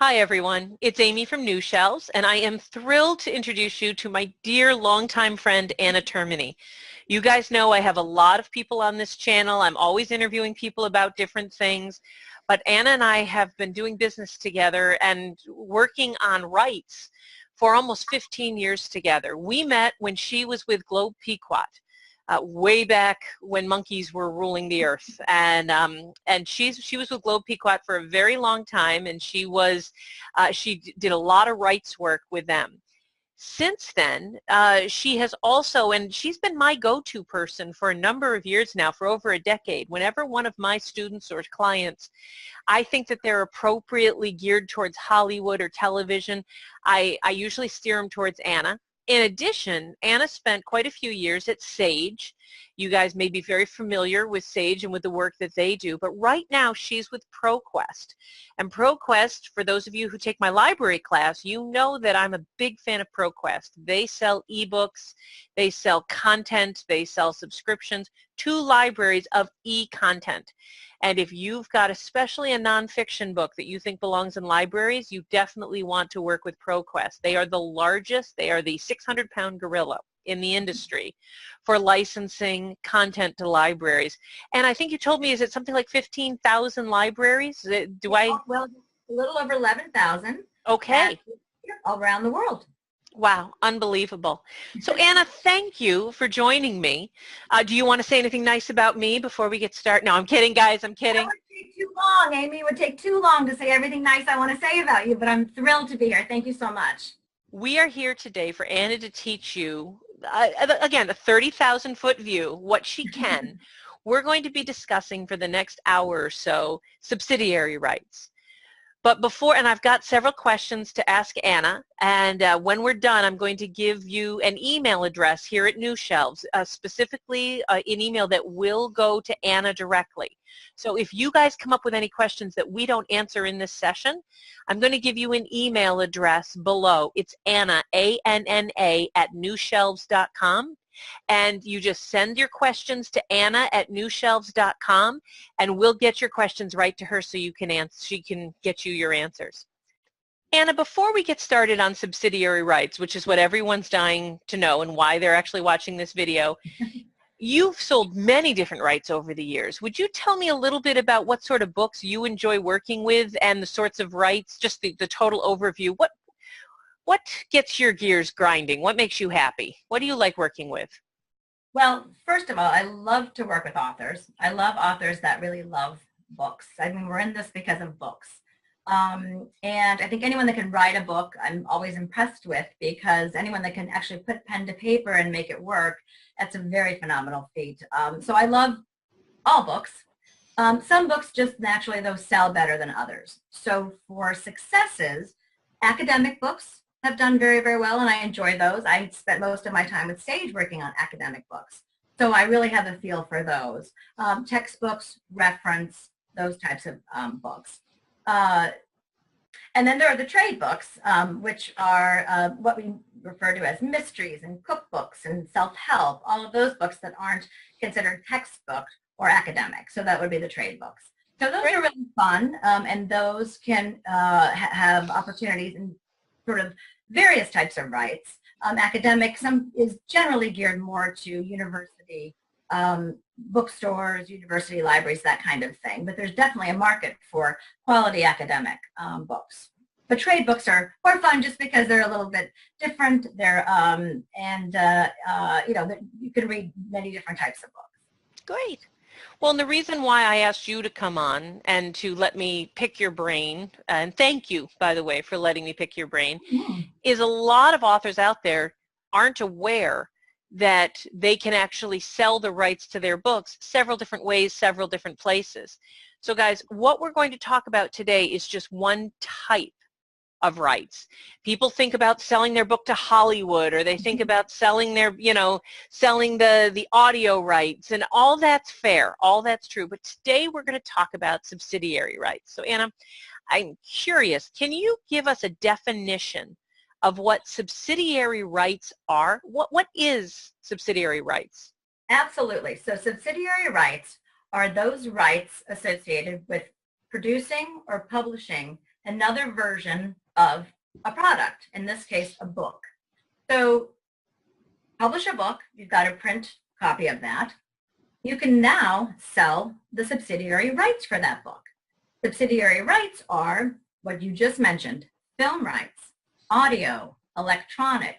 Hi everyone, it's Amy from New Shelves, and I am thrilled to introduce you to my dear longtime friend Anna Termine. You guys know I have a lot of people on this channel. I'm always interviewing people about different things, but Anna and I have been doing business together and working on rights for almost 15 years together. We met when she was with Globe Pequot. Way back when monkeys were ruling the earth, and she was with Globe Pequot for a very long time, and she did a lot of rights work with them. Since then, she has also, and she's been my go-to person for a number of years now, for over a decade. Whenever one of my students or clients, I think that they're appropriately geared towards Hollywood or television, I usually steer them towards Anna. In addition, Anna spent quite a few years at Sage. You guys may be very familiar with Sage and with the work that they do, but right now she's with ProQuest. And ProQuest, for those of you who take my library class, you know that I'm a big fan of ProQuest. They sell ebooks, they sell content, they sell subscriptions to libraries of e-content. And if you've got especially a nonfiction book that you think belongs in libraries, you definitely want to work with ProQuest. They are the largest, they are the 600-pound gorilla in the industry for licensing content to libraries. And I think you told me, is it something like 15,000 libraries? Well, a little over 11,000. Okay. All around the world. Wow, unbelievable. So Anna, thank you for joining me. Do you want to say anything nice about me before we get started? No, I'm kidding, guys. I'm kidding. That would take too long, Amy. It would take too long to say everything nice I want to say about you, but I'm thrilled to be here. Thank you so much. We are here today for Anna to teach you, again, a 30,000-foot view, what she can. We're going to be discussing for the next hour or so subsidiary rights. But before, and I've got several questions to ask Anna, and when we're done, I'm going to give you an email address here at New Shelves, specifically an email that will go to Anna directly. So if you guys come up with any questions that we don't answer in this session, I'm going to give you an email address below. It's Anna, A-N-N-A, at newshelves.com. And you just send your questions to Anna at newshelves.com, and we'll get your questions right to her so you can answer, she can get you your answers. Anna, before we get started on subsidiary rights, which is what everyone's dying to know and why they're actually watching this video, you've sold many different rights over the years. Would you tell me a little bit about what sort of books you enjoy working with and the sorts of rights, just the total overview? What gets your gears grinding? What makes you happy? What do you like working with? Well, first of all, I love to work with authors. I love authors that really love books. I mean, we're in this because of books. And I think anyone that can write a book, I'm always impressed with, because anyone that can actually put pen to paper and make it work, that's a very phenomenal feat. So I love all books. Some books just naturally, those sell better than others. So for successes, academic books have done very, very well, and I enjoy those. I spent most of my time with Sage working on academic books. So I really have a feel for those. Textbooks, reference, those types of books. And then there are the trade books, which are what we refer to as mysteries and cookbooks and self-help, all of those books that aren't considered textbook or academic. So that would be the trade books. So those are really fun, and those can have opportunities in sort of various types of rights. Academic is generally geared more to university bookstores, university libraries, that kind of thing. But there's definitely a market for quality academic books. But trade books are more fun just because they're a little bit different. They're you know, you can read many different types of books. Great. Well, and the reason why I asked you to come on and to let me pick your brain, and thank you, by the way, for letting me pick your brain, is a lot of authors out there aren't aware that they can actually sell the rights to their books several different ways, several different places. So guys, what we're going to talk about today is just one type of rights. People think about selling their book to Hollywood, or they think about selling their, selling the audio rights, and all that's fair, all that's true. But today we're going to talk about subsidiary rights. So Anna, I'm curious, can you give us a definition of what subsidiary rights are? What is subsidiary rights? Absolutely. So subsidiary rights are those rights associated with producing or publishing another version of a product, in this case, a book. So publish a book, you've got a print copy of that. You can now sell the subsidiary rights for that book. Subsidiary rights are what you just mentioned: film rights, audio, electronic,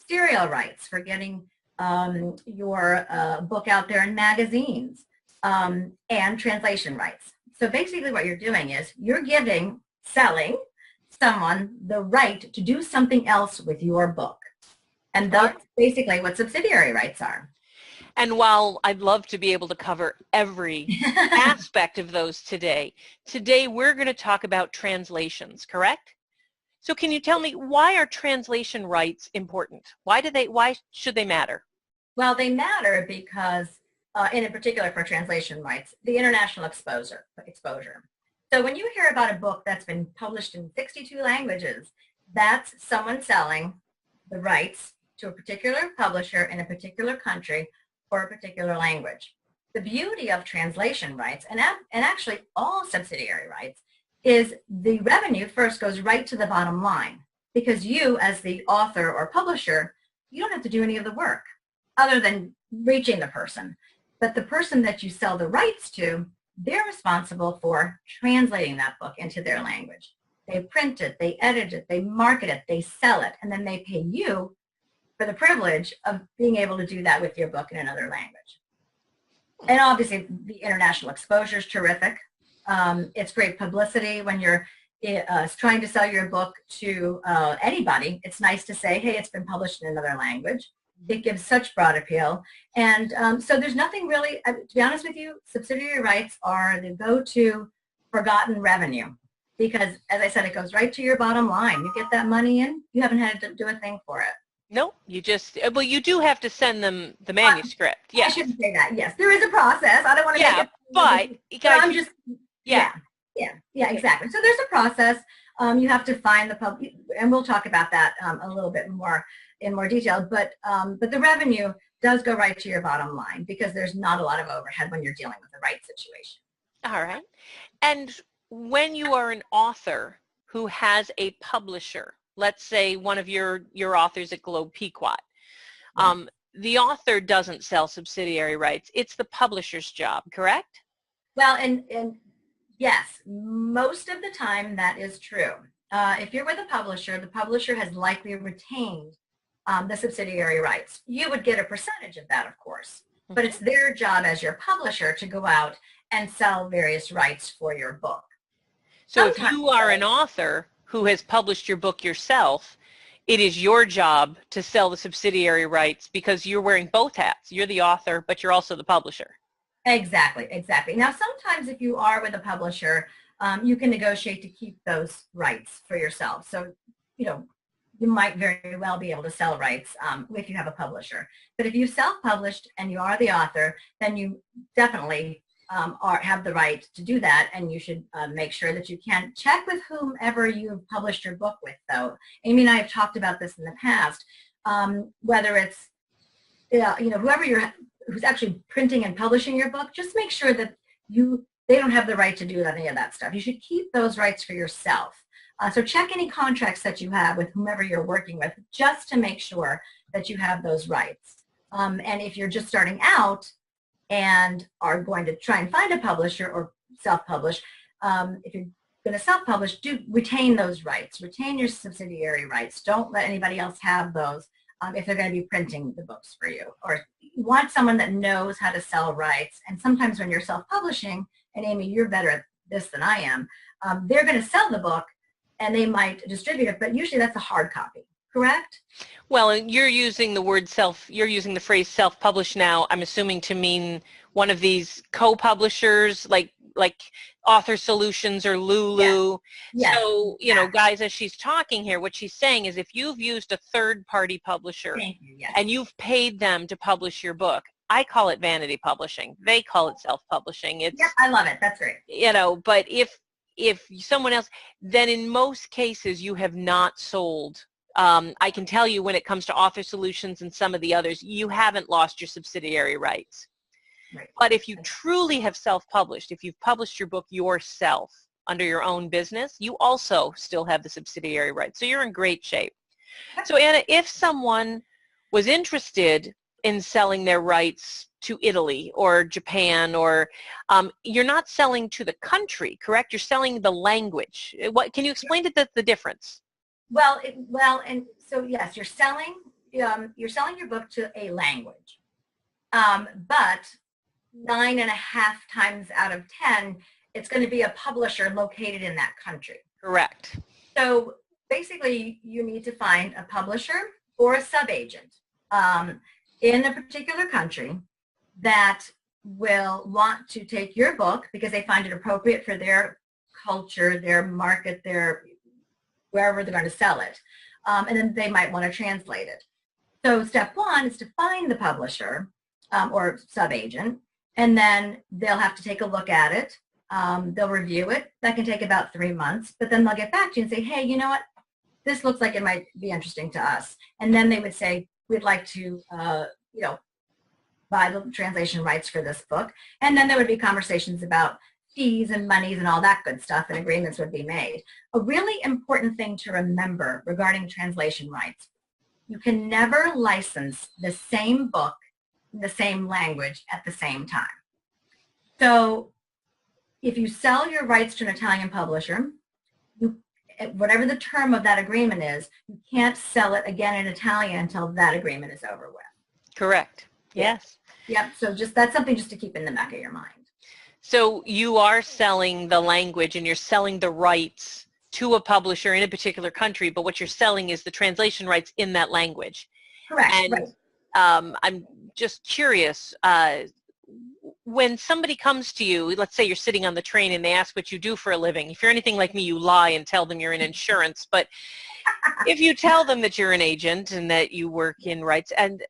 serial rights for getting your book out there in magazines, and translation rights. So basically what you're doing is you're selling someone the right to do something else with your book. And that's basically what subsidiary rights are. And while I'd love to be able to cover every aspect of those today we're going to talk about translations, correct? So can you tell me, why are translation rights important? Why should they matter? Well, they matter because, in particular for translation rights, the international exposure. So when you hear about a book that's been published in 62 languages, that's someone selling the rights to a particular publisher in a particular country for a particular language. The beauty of translation rights, and actually all subsidiary rights, is the revenue first goes right to the bottom line, because you, as the author or publisher, you don't have to do any of the work other than reaching the person. But the person that you sell the rights to, they're responsible for translating that book into their language. They print it, they edit it, they market it, they sell it, and then they pay you for the privilege of being able to do that with your book in another language. And obviously the international exposure is terrific. It's great publicity when you're trying to sell your book to anybody. It's nice to say, hey, it's been published in another language. It gives such broad appeal. And so there's nothing really, to be honest with you, subsidiary rights are the go-to forgotten revenue, because as I said, it goes right to your bottom line. You get that money in, you haven't had to do a thing for it. No, you well, you do have to send them the manuscript. Yes. I shouldn't say that. Yes, there is a process. I don't want to make it. But I'm just, yeah, exactly. So there's a process. You have to find the public, and we'll talk about that a little bit more in more detail. But the revenue does go right to your bottom line, because there's not a lot of overhead when you're dealing with the right situation. All right. And when you are an author who has a publisher, let's say one of your authors at Globe Pequot, the author doesn't sell subsidiary rights. It's the publisher's job, correct? Well, and yes, most of the time that is true. If you're with a publisher, the publisher has likely retained the subsidiary rights. You would get a percentage of that, of course, but it's their job as your publisher to go out and sell various rights for your book. So if you are an author who has published your book yourself, it is your job to sell the subsidiary rights, because you're wearing both hats. You're the author, but you're also the publisher. Exactly. Now, sometimes if you are with a publisher, you can negotiate to keep those rights for yourself. So, you might very well be able to sell rights if you have a publisher. But if you self-published and you are the author, then you definitely have the right to do that, and you should make sure that you can check with whomever you've published your book with, though. Amy and I have talked about this in the past, whether it's whoever who's actually printing and publishing your book. Just make sure that they don't have the right to do any of that stuff. You should keep those rights for yourself. So check any contracts that you have with whomever you're working with, just to make sure that you have those rights. And if you're just starting out and are going to try and find a publisher or self-publish, if you're going to self-publish, do retain those rights. Retain your subsidiary rights. Don't let anybody else have those if they're going to be printing the books for you. Or you want someone that knows how to sell rights. And sometimes when you're self-publishing, and Amy, you're better at this than I am, they're going to sell the book and they might distribute it, but usually that's a hard copy, correct? Well, and you're using the phrase self-publish now, I'm assuming, to mean one of these co-publishers like Author Solutions or Lulu. Yes. So, guys, as she's talking here, what she's saying is if you've used a third-party publisher and you've paid them to publish your book, I call it vanity publishing. They call it self-publishing. Yeah, I love it. That's great. But if someone else, then in most cases you have not sold. I can tell you when it comes to Author Solutions and some of the others, you haven't lost your subsidiary rights. Right. But if you truly have self-published, if you've published your book yourself, under your own business, you also still have the subsidiary rights. So you're in great shape. So Anna, if someone was interested in selling their rights to Italy or Japan, or you're not selling to the country, correct? You're selling the language. What can you explain the difference? Well, and so yes, you're selling your book to a language, but 9.5 times out of 10, it's going to be a publisher located in that country. Correct. So basically, you need to find a publisher or a sub-agent in a particular country that will want to take your book because they find it appropriate for their culture, their market, their wherever they're going to sell it. And then they might want to translate it. So step one is to find the publisher or sub-agent, and then they'll have to take a look at it. They'll review it. That can take about 3 months, but then they'll get back to you and say, hey, you know what? This looks like it might be interesting to us. And then they would say, we'd like to, buy the translation rights for this book. And then there would be conversations about fees and monies and all that good stuff, and agreements would be made. A really important thing to remember regarding translation rights, you can never license the same book in the same language at the same time. So if you sell your rights to an Italian publisher, whatever the term of that agreement is, you can't sell it again in Italian until that agreement is over with. Correct. Yes. Yep. So that's something just to keep in the back of your mind. So you are selling the language and you're selling the rights to a publisher in a particular country, but what you're selling is the translation rights in that language. Correct. And right. I'm just curious, when somebody comes to you, let's say you're sitting on the train and they ask what you do for a living. If you're anything like me, you lie and tell them you're in insurance. But if you tell them that you're an agent and that you work in rights, and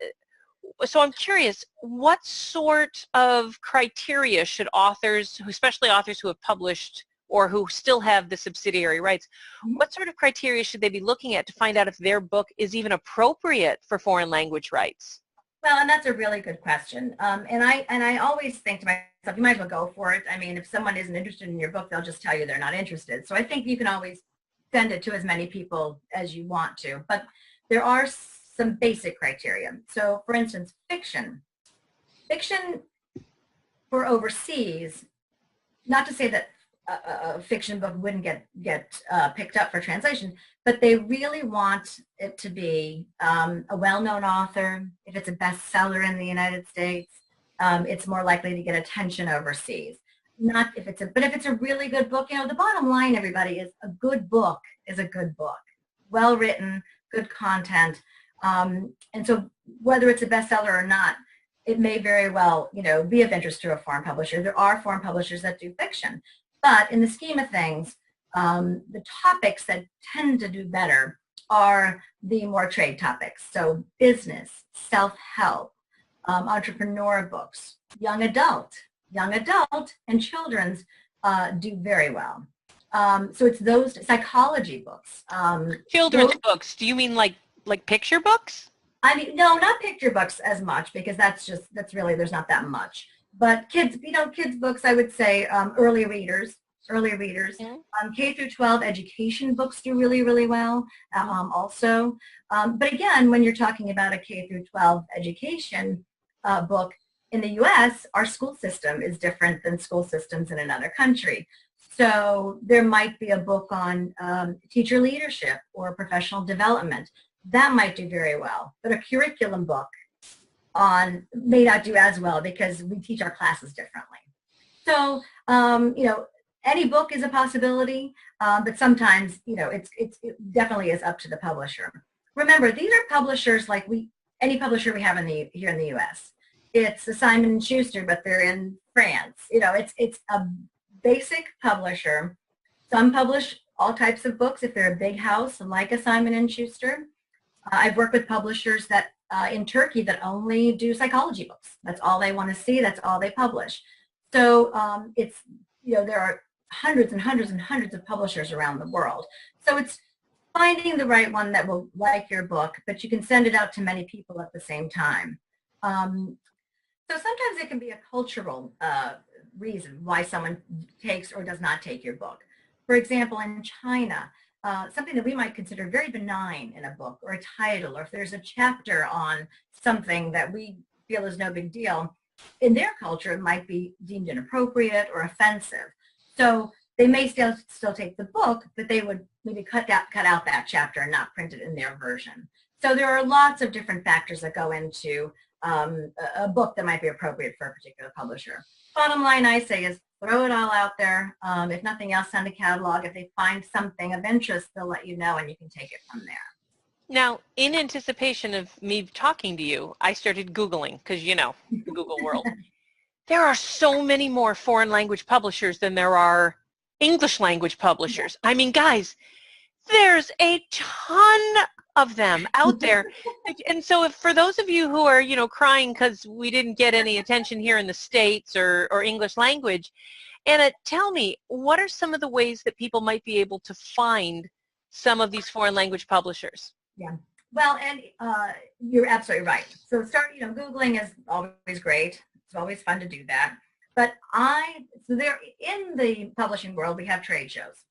so I'm curious, what sort of criteria should authors, especially authors who have published or who still have the subsidiary rights, what sort of criteria should they be looking at to find out if their book is even appropriate for foreign language rights? Well, and that's a really good question. And I always think to myself, you might as well go for it. I mean, if someone isn't interested in your book, they'll just tell you they're not interested. So I think you can always send it to as many people as you want to. But there are some basic criteria. So for instance, fiction for overseas, not to say that a fiction book wouldn't get picked up for translation, but they really want it to be a well-known author. If it's a bestseller in the United States, it's more likely to get attention overseas. Not if it's but if it's a really good book, the bottom line, everybody, is a good book is a good book, well written, good content. And so whether it's a bestseller or not, it may very well, be of interest to a foreign publisher. There are foreign publishers that do fiction. But in the scheme of things, the topics that tend to do better are the more trade topics. So business, self-help, entrepreneur books, young adult, and children's do very well. So it's those psychology books. Children's books, do you mean like picture books? I mean, no, not picture books as much, because that's really, there's not that much. But kids books, I would say early readers. Mm-hmm. K through 12 education books do really, really well also. But again, when you're talking about a K through 12 education book, in the U.S., our school system is different than school systems in another country. So there might be a book on teacher leadership or professional development. That might do very well. But a curriculum book may not do as well because we teach our classes differently. So, any book is a possibility, but sometimes, it definitely is up to the publisher. Remember, these are publishers like any publisher we have here in the U.S. It's a Simon & Schuster, but they're in France. It's a basic publisher. Some publish all types of books if they're a big house like a Simon & Schuster. I've worked with publishers that in Turkey that only do psychology books. That's all they want to see. That's all they publish. So there are hundreds and hundreds and hundreds of publishers around the world. So it's finding the right one that will like your book, but you can send it out to many people at the same time. So sometimes it can be a cultural reason why someone takes or does not take your book. For example, in China, something that we might consider very benign in a book or a title, or if there's a chapter on something that we feel is no big deal, in their culture it might be deemed inappropriate or offensive. So they may still take the book, but they would maybe cut out that chapter and not print it in their version. So there are lots of different factors that go into a book that might be appropriate for a particular publisher. Bottom line, I say, is throw it all out there. If nothing else, send a catalog. If they find something of interest, they'll let you know, and you can take it from there. Now, in anticipation of me talking to you, I started Googling, because you know, the Google world. There are so many more foreign language publishers than there are English language publishers. I mean, guys, there's a ton of them out there. And so if, for those of you who are, you know, crying because we didn't get any attention here in the States or English language, Anna, tell me, what are some of the ways that people might be able to find some of these foreign language publishers? Yeah. Well, and you're absolutely right. So Googling is always great. It's always fun to do that. But so there, in the publishing world, we have trade shows.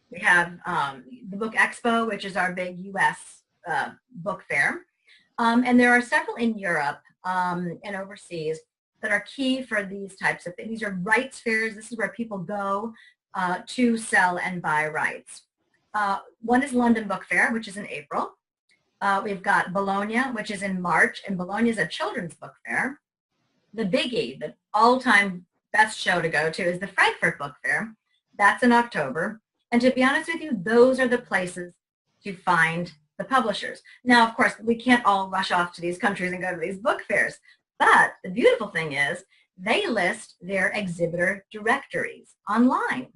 We have the Book Expo, which is our big U.S. Book fair. And there are several in Europe and overseas that are key for these types of things. These are rights fairs. This is where people go to sell and buy rights. One is London Book Fair, which is in April. We've got Bologna, which is in March, and Bologna is a children's book fair. The biggie, the all-time best show to go to, is the Frankfurt Book Fair. That's in October. And to be honest with you, those are the places to find the publishers. Now, of course, we can't all rush off to these countries and go to these book fairs. But the beautiful thing is they list their exhibitor directories online.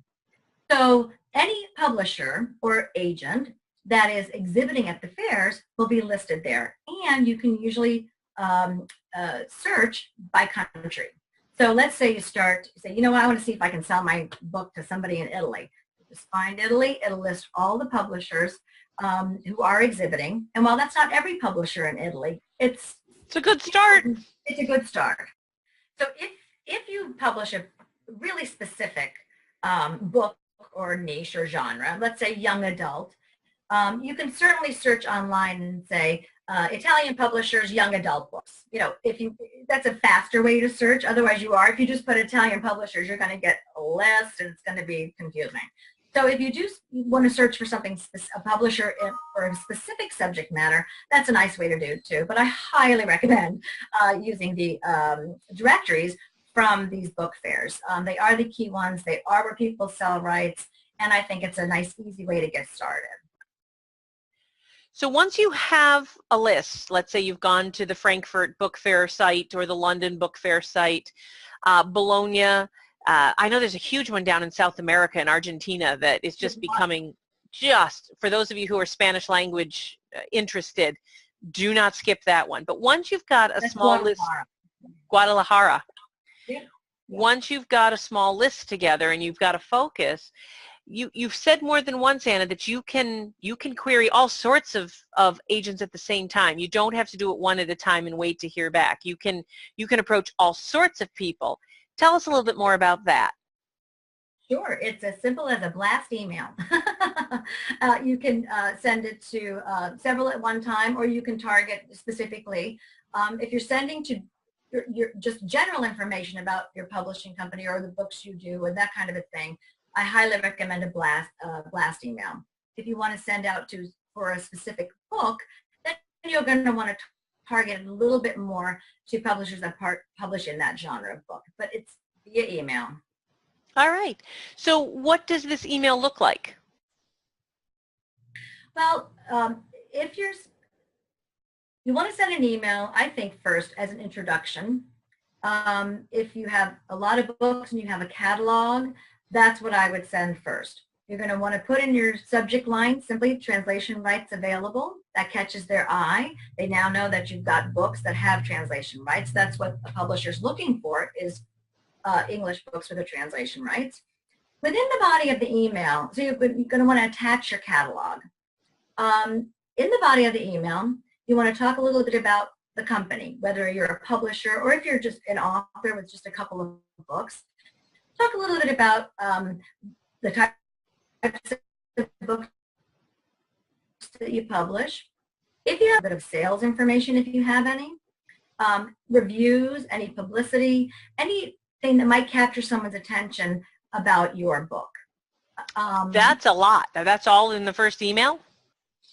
So any publisher or agent that is exhibiting at the fairs will be listed there. And you can usually search by country. So let's say you say, you know what, I want to see if I can sell my book to somebody in Italy. Just find Italy. It'll list all the publishers who are exhibiting. And while that's not every publisher in Italy, it's a good start. It's a good start. So if you publish a really specific book or niche or genre, let's say young adult, you can certainly search online and say Italian publishers, young adult books. You know, that's a faster way to search. Otherwise, if you just put Italian publishers, you're going to get a list, and it's going to be confusing. So if you want to search for something, a publisher or a specific subject matter, that's a nice way to do it too. But I highly recommend using the directories from these book fairs. They are the key ones. They are where people sell rights, and I think it's a nice, easy way to get started. So once you have a list, let's say you've gone to the Frankfurt Book Fair site or the London Book Fair site, Bologna, I know there's a huge one down in South America in Argentina that is just becoming for those of you who are Spanish language interested, do not skip that one. But once you've got a small list, Guadalajara. Yeah. Once you've got a small list together and you've got a focus, you've said more than once, Anna, that you can query all sorts of agents at the same time. You don't have to do it one at a time and wait to hear back. You can approach all sorts of people. Tell us a little bit more about that. Sure. It's as simple as a blast email. You can send it to several at one time, or you can target specifically. If you're sending to your just general information about your publishing company or the books you do or that kind of a thing, I highly recommend a blast email. If you want to send out for a specific book, then you're going to want to target a little bit more to publishers that publish in that genre of book, but it's via email. All right. So what does this email look like? Well, if you want to send an email, I think first as an introduction. If you have a lot of books and you have a catalog, that's what I would send first. You're going to want to put in your subject line simply translation rights available. That catches their eye. They now know that you've got books that have translation rights. That's what a publisher's looking for, is English books with the translation rights. Within the body of the email, so you're going to want to attach your catalog. In the body of the email, you want to talk a little bit about the company, whether you're a publisher or if you're just an author with just a couple of books. Talk a little bit about the type types of books that you publish. If you have a bit of sales information, if you have any, reviews, any publicity, anything that might capture someone's attention about your book. That's a lot. That's all in the first email?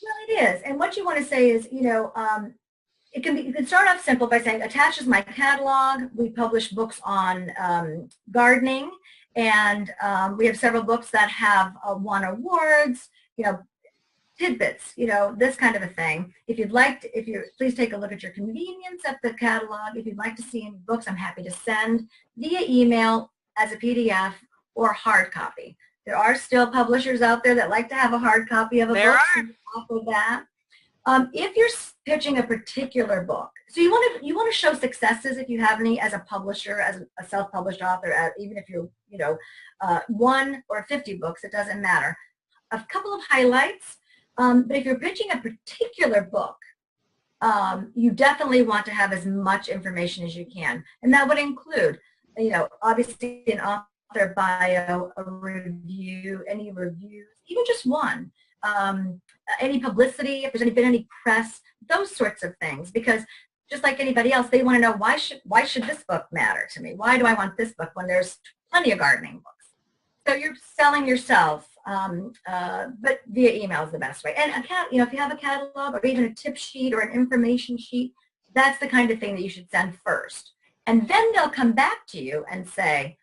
Well, it is. And what you want to say is, you know, you can start off simple by saying, attaches my catalog. We publish books on gardening, and we have several books that have won awards, you know, tidbits, you know, this kind of a thing. If you'd like to, please take a look at your convenience at the catalog. If you'd like to see any books, I'm happy to send via email as a PDF or hard copy. There are still publishers out there that like to have a hard copy of a book. So offer that. If you're pitching a particular book, so you want to show successes if you have any as a publisher, as a self-published author, even if you're, you know, 1 or 50 books, it doesn't matter. A couple of highlights. But if you're pitching a particular book, you definitely want to have as much information as you can. And that would include, you know, obviously an author bio, a review, any reviews, even just one, any publicity, if there's been any press, those sorts of things. Because just like anybody else, they want to know, why should this book matter to me? Why do I want this book when there's plenty of gardening books? So you're selling yourself. But via email is the best way. And you know, if you have a catalog or even a tip sheet or an information sheet, that's the kind of thing that you should send first. And then they'll come back to you and say,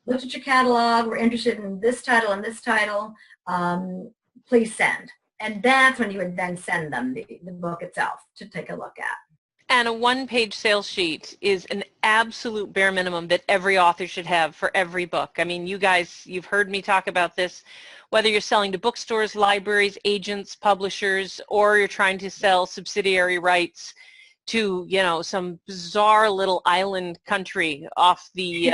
looked at your catalog, we're interested in this title and this title, please send. And that's when you would then send them the book itself to take a look at. And a one-page sales sheet is an absolute bare minimum that every author should have for every book. I mean, you guys, you've heard me talk about this, whether you're selling to bookstores, libraries, agents, publishers, or you're trying to sell subsidiary rights to, you know, some bizarre little island country off the,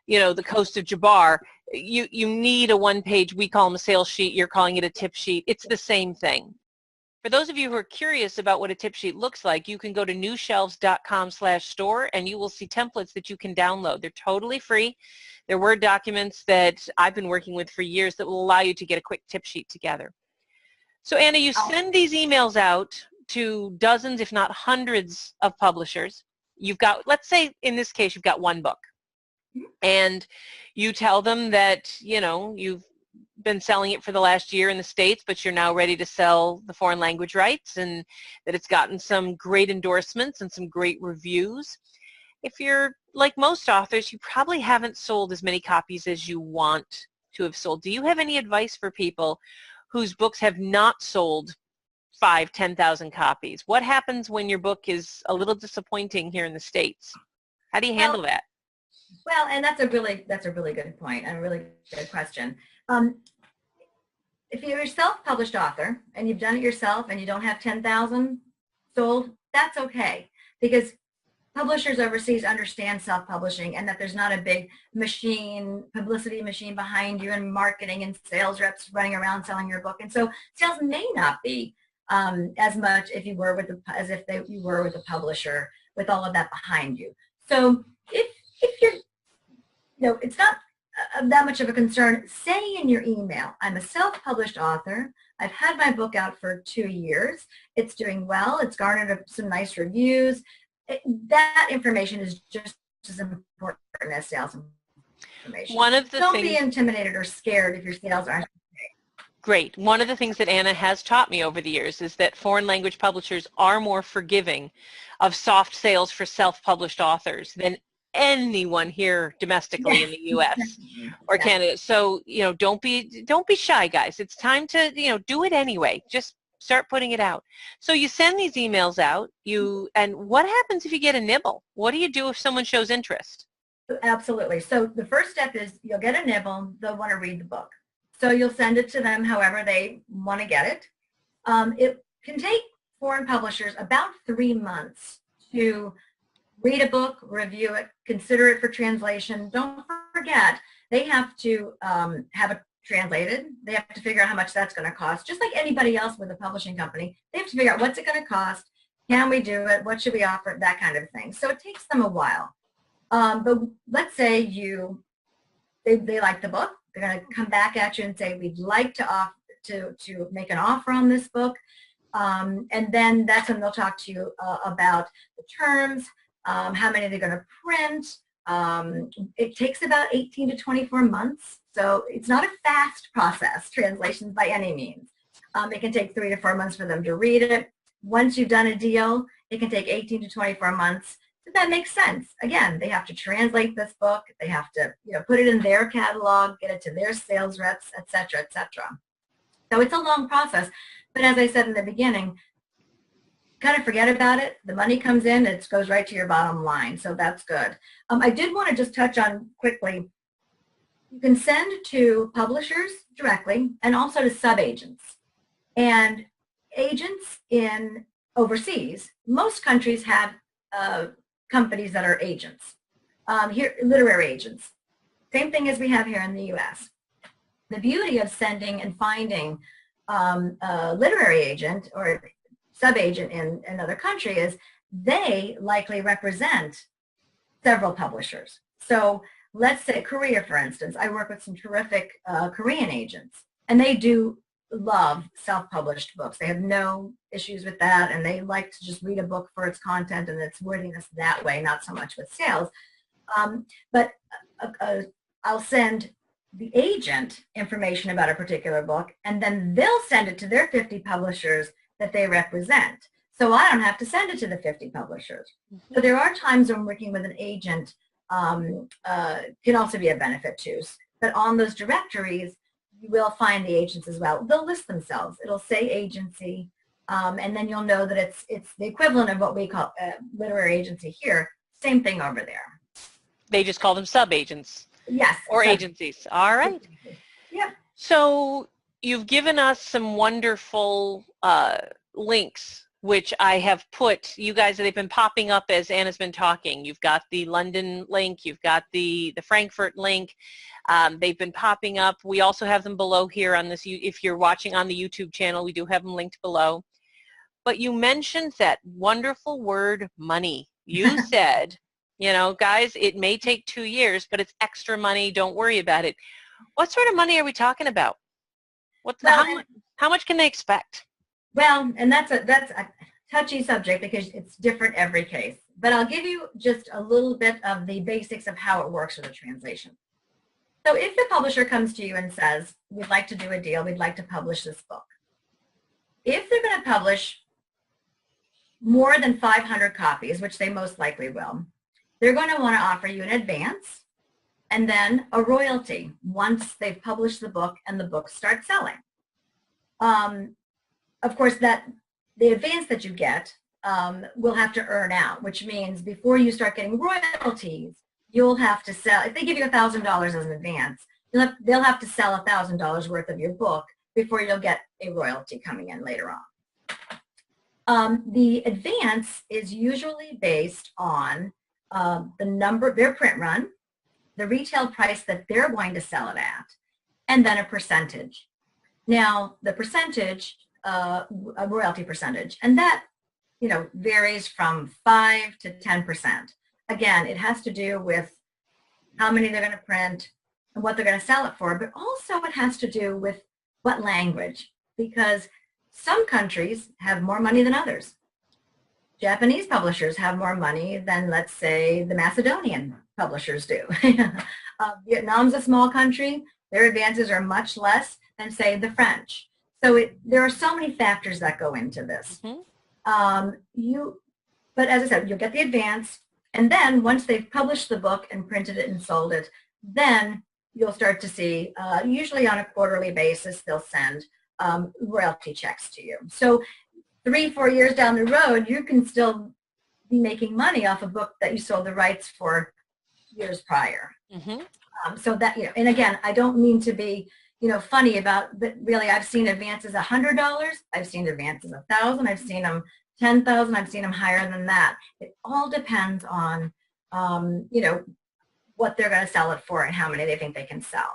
you know, the coast of Jabbar. You need a one-page, we call them a sales sheet, you're calling it a tip sheet. It's the same thing. For those of you who are curious about what a tip sheet looks like, you can go to newshelves.com/store and you will see templates that you can download. They're totally free. They're Word documents that I've been working with for years that will allow you to get a quick tip sheet together. So Anna, you send these emails out to dozens, if not hundreds of publishers. You've got, let's say in this case, you've got one book. And you tell them that, you know, you've been selling it for the last year in the States, but you're now ready to sell the foreign language rights, and that it's gotten some great endorsements and some great reviews. If you're like most authors, you probably haven't sold as many copies as you want to have sold. Do you have any advice for people whose books have not sold 5,000, 10,000 copies? What happens when your book is a little disappointing here in the States? How do you handle that? Well, and that's a really good point and a really good question. If you're a self-published author and you've done it yourself and you don't have 10,000 sold, that's okay, because publishers overseas understand self-publishing and that there's not a big machine, publicity machine behind you and marketing and sales reps running around selling your book. And so sales may not be as much if you were as if you were with a publisher with all of that behind you. So if you're, you know, it's not that much of a concern, say in your email, I'm a self-published author. I've had my book out for 2 years. It's doing well. It's garnered some nice reviews. That information is just as important as sales information. Don't be intimidated or scared if your sales aren't great. One of the things that Anna has taught me over the years is that foreign language publishers are more forgiving of soft sales for self-published authors than anyone here domestically in the U.S. or Canada. So, you know, don't be shy, guys. It's time to, you know, do it anyway. Just start putting it out. So you send these emails out. And what happens if you get a nibble? What do you do if someone shows interest? Absolutely. So the first step is you'll get a nibble. They'll want to read the book. So you'll send it to them however they want to get it. It can take foreign publishers about 3 months to read a book, review it, consider it for translation. Don't forget, they have to have it translated. They have to figure out how much that's going to cost. Just like anybody else with a publishing company, they have to figure out what's it going to cost, can we do it, what should we offer, that kind of thing. So it takes them a while. But let's say they like the book, They're going to come back at you and say, we'd like to make an offer on this book. And then that's when they'll talk to you about the terms, how many they're going to print. It takes about 18 to 24 months. So it's not a fast process, translations by any means. It can take 3 to 4 months for them to read it. Once you've done a deal, it can take 18 to 24 months. So that makes sense. Again, they have to translate this book. They have to, put it in their catalog, get it to their sales reps, et cetera, et cetera. So it's a long process. But as I said in the beginning, kind of forget about it. The money comes in, it goes right to your bottom line. So that's good. I did want to just touch on quickly, you can send to publishers directly and also to sub-agents. And agents in overseas, most countries have companies that are agents. Here, literary agents. Same thing as we have here in the U.S. The beauty of sending and finding a literary agent or sub-agent in another country is they likely represent several publishers. So let's say Korea, for instance. I work with some terrific Korean agents, and they do love self-published books. They have no issues with that, and they like to just read a book for its content and its wordiness that way, not so much with sales. But I'll send the agent information about a particular book, and then they'll send it to their 50 publishers that they represent. So I don't have to send it to the 50 publishers. So there are times when working with an agent can also be a benefit too. But on those directories, you will find the agents as well. They'll list themselves. It'll say agency, and then you'll know that it's the equivalent of what we call literary agency here. Same thing over there. They just call them sub-agents. Yes. Or agencies. All right. Yeah. So you've given us some wonderful links, which I have put, you guys, they've been popping up as Anna's been talking. You've got the London link, you've got the Frankfurt link. They've been popping up. We also have them below here on this. If you're watching on the YouTube channel, we do have them linked below. But you mentioned that wonderful word, money. You said, guys, it may take 2 years, but it's extra money. Don't worry about it. What sort of money are we talking about? How much can they expect? Well, and that's a touchy subject because it's different every case. But I'll give you just a little bit of the basics of how it works with a translation. So if the publisher comes to you and says, we'd like to do a deal, we'd like to publish this book. If they're going to publish more than 500 copies, which they most likely will, they're going to want to offer you an advance and then a royalty once they've published the book and the book starts selling. Of course, the advance that you get will have to earn out, which means before you start getting royalties, you'll have to sell. If they give you $1,000 as an advance, they'll have to sell $1,000 worth of your book before you'll get a royalty coming in later on. The advance is usually based on their print run, the retail price that they're going to sell it at, and then a percentage. Now, the percentage, a royalty percentage, and that varies from 5 to 10%. Again, it has to do with how many they're going to print and what they're going to sell it for, but also it has to do with what language, because some countries have more money than others. Japanese publishers have more money than, let's say, the Macedonian publishers do. Vietnam's a small country. Their advances are much less than, say, the French. So there are so many factors that go into this. Mm-hmm. But as I said, you'll get the advance, and then once they've published the book and printed it and sold it, then you'll start to see, usually on a quarterly basis, they'll send royalty checks to you. So 3-4 years down the road, you can still be making money off a book that you sold the rights for years prior. Mm-hmm. So that, and again, I don't mean to be, funny about, but really I've seen advances $100, I've seen advances $1,000, I've seen them $10,000, I've seen them higher than that. It all depends on, what they're going to sell it for and how many they think they can sell.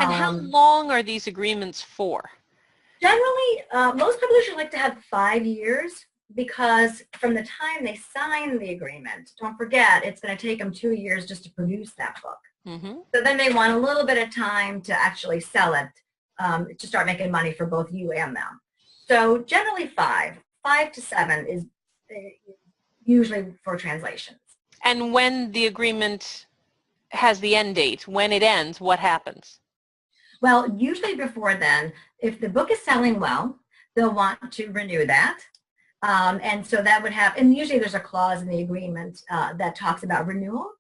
And how long are these agreements for? Generally, most publishers like to have 5 years because from the time they sign the agreement, don't forget, it's going to take them 2 years just to produce that book. Mm-hmm. So then they want a little bit of time to actually sell it, to start making money for both you and them. So generally 5 to 7 is usually for translations. And when the agreement has the end date, when it ends, what happens? Well, usually before then, if the book is selling well, they'll want to renew that. And so that would have, and usually there's a clause in the agreement that talks about renewal,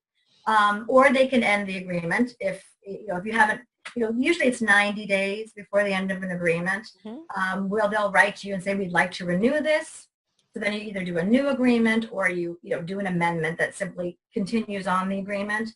or they can end the agreement if if you haven't, usually it's 90 days before the end of an agreement. Mm-hmm. Well, they'll write to you and say, we'd like to renew this. So then you either do a new agreement or you do an amendment that simply continues on the agreement.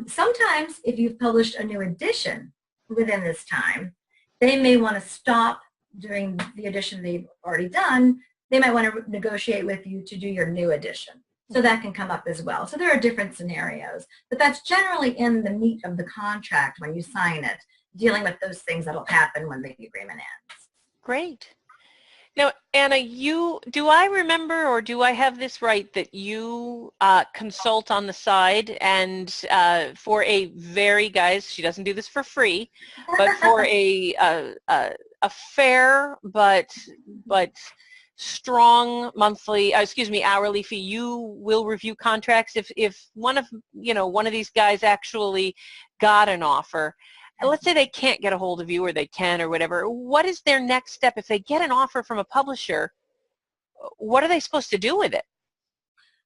Sometimes if you've published a new edition within this time, they may want to stop doing the edition they've already done. They might want to negotiate with you to do your new edition. So that can come up as well. So there are different scenarios, but that's generally in the meat of the contract when you sign it, dealing with those things that'll happen when the agreement ends. Great. Now, Anna, do I remember, or do I have this right, that you consult on the side and for a guys, she doesn't do this for free, but for a fair but strong monthly, hourly fee, you will review contracts if one of these guys actually got an offer. Let's say they can't get a hold of you, or they can, or whatever. What is their next step? If they get an offer from a publisher, what are they supposed to do with it?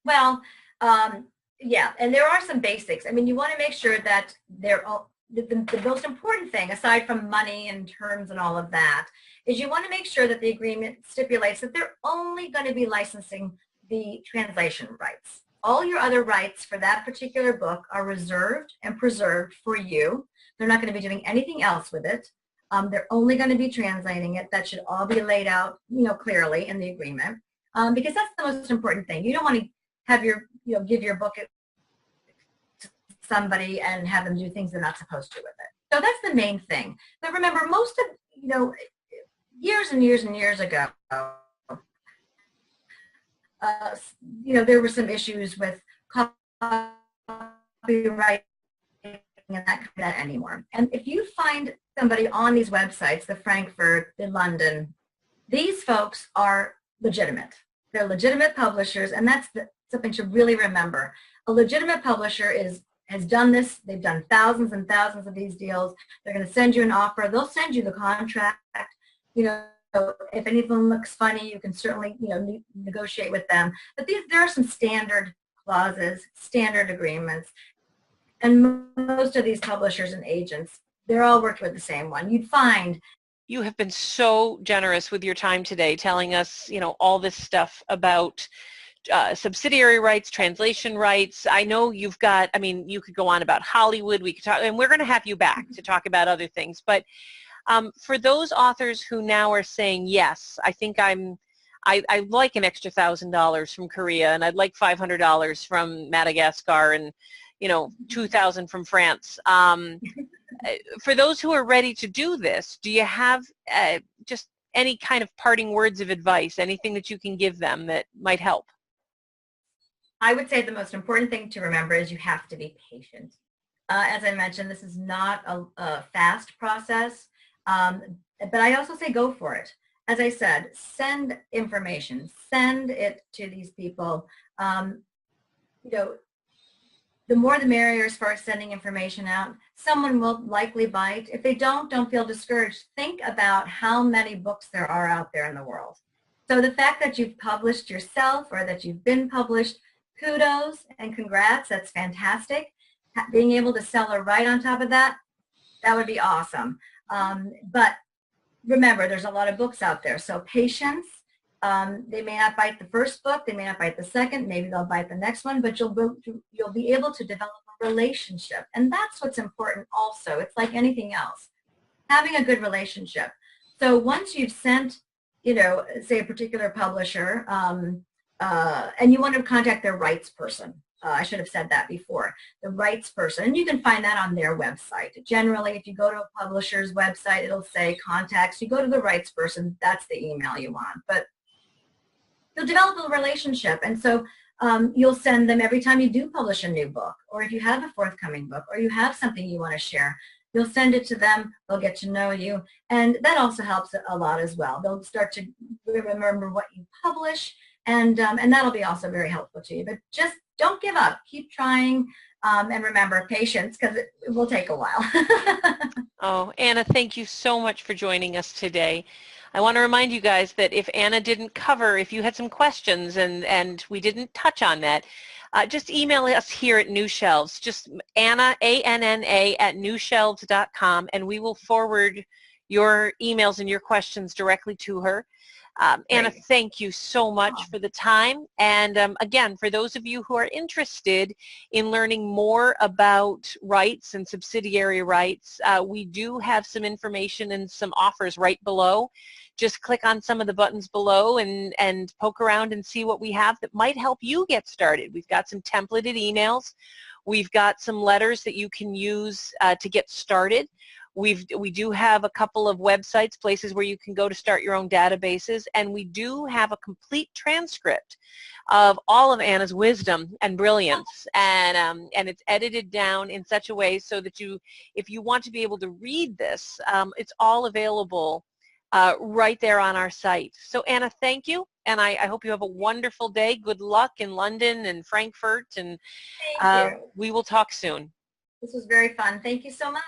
Well, yeah, and there are some basics. I mean, you want to make sure that they're all, the most important thing, aside from money and terms and all of that, is you want to make sure that the agreement stipulates that they're only going to be licensing the translation rights. All your other rights for that particular book are reserved and preserved for you. They're not going to be doing anything else with it. They're only going to be translating it. That should all be laid out, clearly in the agreement, because that's the most important thing. You don't want to have give your book to somebody and have them do things they're not supposed to with it. So that's the main thing. But remember, most of, years and years and years ago, there were some issues with copyright and that anymore. And if you find somebody on these websites, the Frankfurt, the London, these folks are legitimate. They're legitimate publishers, and that's something to really remember. A legitimate publisher has done this. They've done thousands and thousands of these deals. They're going to send you an offer. They'll send you the contract. If anything looks funny, you can certainly negotiate with them. But there are some standard clauses, standard agreements. And most of these publishers and agents, they're all working with the same one. You'd find. You have been so generous with your time today, telling us, all this stuff about subsidiary rights, translation rights. I know you've got, you could go on about Hollywood. We could talk, and we're going to have you back to talk about other things. But for those authors who now are saying, yes, I think I'd like an extra $1,000 from Korea, and I'd like $500 from Madagascar, and $2,000 from France. For those who are ready to do this, do you have just any kind of parting words of advice, anything that you can give them that might help? I would say the most important thing to remember is you have to be patient. As I mentioned, this is not a fast process, but I also say go for it. As I said, send information, send it to these people. The more the merrier as far as sending information out. Someone will likely bite. If they don't feel discouraged. Think about how many books there are out there in the world. So the fact that you've published yourself or that you've been published, kudos and congrats. That's fantastic. Being able to sell a right on top of that, that would be awesome. But remember, there's a lot of books out there. So patience. They may not bite the first book, they may not bite the second, maybe they'll bite the next one, but you'll be able to develop a relationship. And that's what's important also. It's like anything else, having a good relationship. So once you've sent, say a particular publisher, and you want to contact their rights person. I should have said that before. The rights person, and you can find that on their website. Generally, if you go to a publisher's website, it'll say contacts. You go to the rights person, that's the email you want. But you'll develop a relationship. And so you'll send them every time you do publish a new book, or if you have a forthcoming book, or you have something you want to share. You'll send it to them, they'll get to know you, and that also helps a lot as well. They'll start to remember what you publish, and that'll be also very helpful to you. But just don't give up. Keep trying, and remember, patience, because it will take a while. Oh, Anna, thank you so much for joining us today. I want to remind you guys that if Anna didn't cover, if you had some questions and we didn't touch on that, just email us here at New Shelves, just Anna, A-N-N-A, at newshelves.com, and we will forward your emails and your questions directly to her. Anna, thank you so much for the time. And again, for those of you who are interested in learning more about rights and subsidiary rights, we do have some information and some offers right below. Just click on some of the buttons below and poke around and see what we have that might help you get started. We've got some templated emails. We've got some letters that you can use to get started. We do have a couple of websites, places where you can go to start your own databases, and we do have a complete transcript of all of Anna's wisdom and brilliance, and it's edited down in such a way so that if you want to be able to read this, it's all available right there on our site. So Anna, thank you, and I hope you have a wonderful day. Good luck in London and Frankfurt, and Thank you. we will talk soon. This was very fun. Thank you so much.